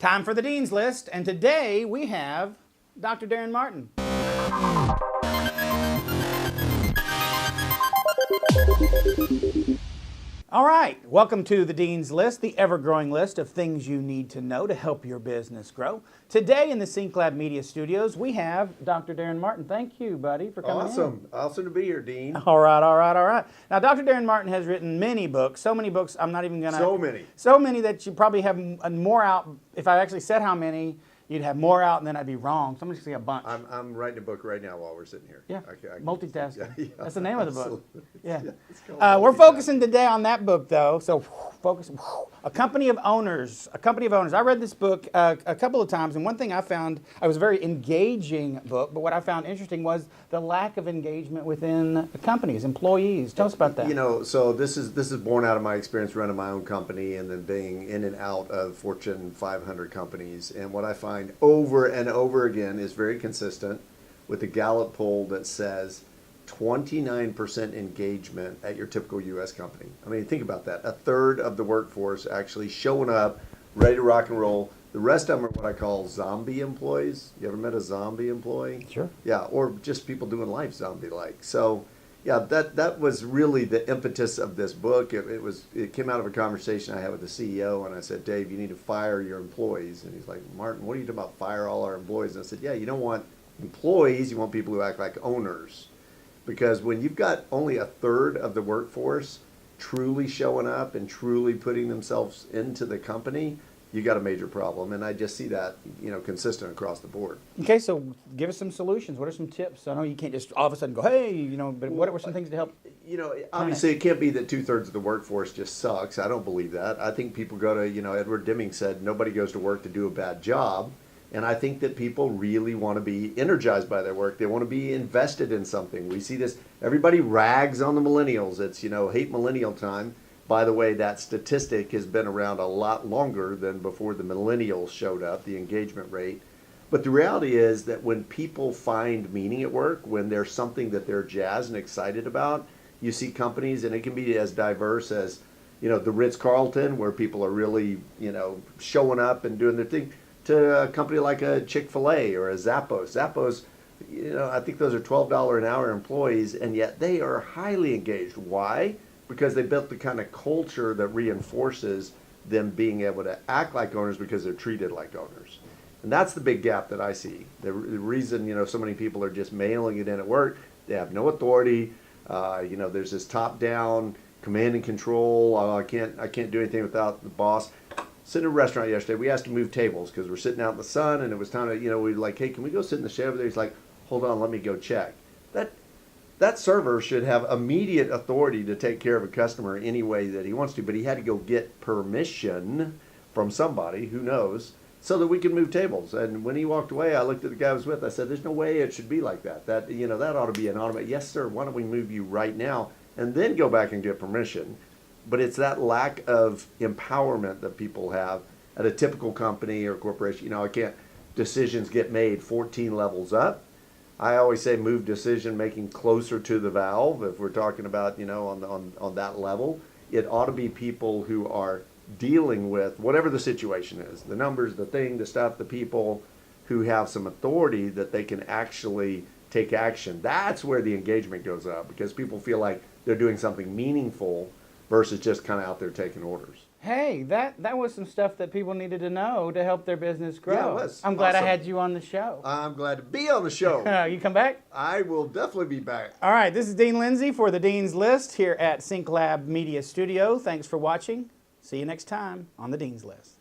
Time for the Dean's List, and today we have Dr. Daren Martin. All right, welcome to the Dean's List, the ever-growing list of things you need to know to help your business grow. Today in the SyncLab Media Studios, we have Dr. Daren Martin. Thank you, buddy, for coming in. Awesome to be here, Dean. All right. Now, Dr. Daren Martin has written many books, so many books, I'm not even going to... So many that you probably have more out. If I actually said how many, you'd have more out, and then I'd be wrong. So I'm just going to say a bunch. I'm writing a book right now while we're sitting here. Yeah, multitasking. Yeah, that's the name of the book. Yeah. We're focusing today on that book, though. So focus. A Company of Owners. A Company of Owners. I read this book a couple of times, and one thing I found, it was a very engaging book, but what I found interesting was the lack of engagement within companies, employees. Tell us about that. You know, so this is born out of my experience running my own company and then being in and out of Fortune 500 companies. And what I find over and over again is very consistent with a Gallup poll that says 29% engagement at your typical U.S. company. I mean, think about that. A third of the workforce actually showing up, ready to rock and roll. The rest of them are what I call zombie employees. You ever met a zombie employee? Sure. Yeah, or just people doing life zombie-like. So, yeah, that was really the impetus of this book. It came out of a conversation I had with the CEO, and I said, Dave, you need to fire your employees. And he's like, Martin, what are you talking about, fire all our employees? And I said, yeah, you don't want employees, you want people who act like owners. Because when you've got only a third of the workforce truly showing up and truly putting themselves into the company, you got a major problem. And I just see that, consistent across the board. Okay, so give us some solutions. What are some tips? I know you can't just all of a sudden go, hey, but what were some things to help? Obviously it can't be that 2/3 of the workforce just sucks. I don't believe that. I think people go to, Edward Deming said, nobody goes to work to do a bad job. And I think that people really want to be energized by their work. They want to be invested in something. We see this, everybody rags on the millennials. It's, hate millennial time. By the way, that statistic has been around a lot longer than before the millennials showed up, the engagement rate. But the reality is that when people find meaning at work, when there's something that they're jazzed and excited about, you see companies, and it can be as diverse as, the Ritz-Carlton, where people are really, showing up and doing their thing, to a company like a Chick-fil-A or a Zappos. Zappos, I think those are $12 an hour employees, and yet they are highly engaged. Why? Because they built the kind of culture that reinforces them being able to act like owners because they're treated like owners. And that's the big gap that I see. The reason, so many people are just mailing it in at work, they have no authority. There's this top-down command and control. I can't do anything without the boss. Sitting in a restaurant yesterday, we asked to move tables because we're sitting out in the sun, and it was time to, we were like, hey, can we go sit in the shade over there? He's like, hold on, let me go check. That server should have immediate authority to take care of a customer any way that he wants to, but he had to go get permission from somebody, who knows, so that we can move tables. And when he walked away, I looked at the guy I was with, I said, there's no way it should be like that. That ought to be an automatic, yes, sir, why don't we move you right now, and then go back and get permission. But it's that lack of empowerment that people have at a typical company or corporation. Decisions get made 14 levels up. I always say move decision making closer to the valve. If we're talking about, on that level, it ought to be people who are dealing with whatever the situation is, the numbers, the thing, the stuff, the people who have some authority that they can actually take action. That's where the engagement goes up, because people feel like they're doing something meaningful versus just kind of out there taking orders. Hey, that was some stuff that people needed to know to help their business grow. Yeah, it was. I'm glad Awesome. I had you on the show. I'm glad to be on the show. You come back? I will definitely be back. All right, this is Dean Lindsay for the Dean's List here at SyncLab Media Studio. Thanks for watching. See you next time on the Dean's List.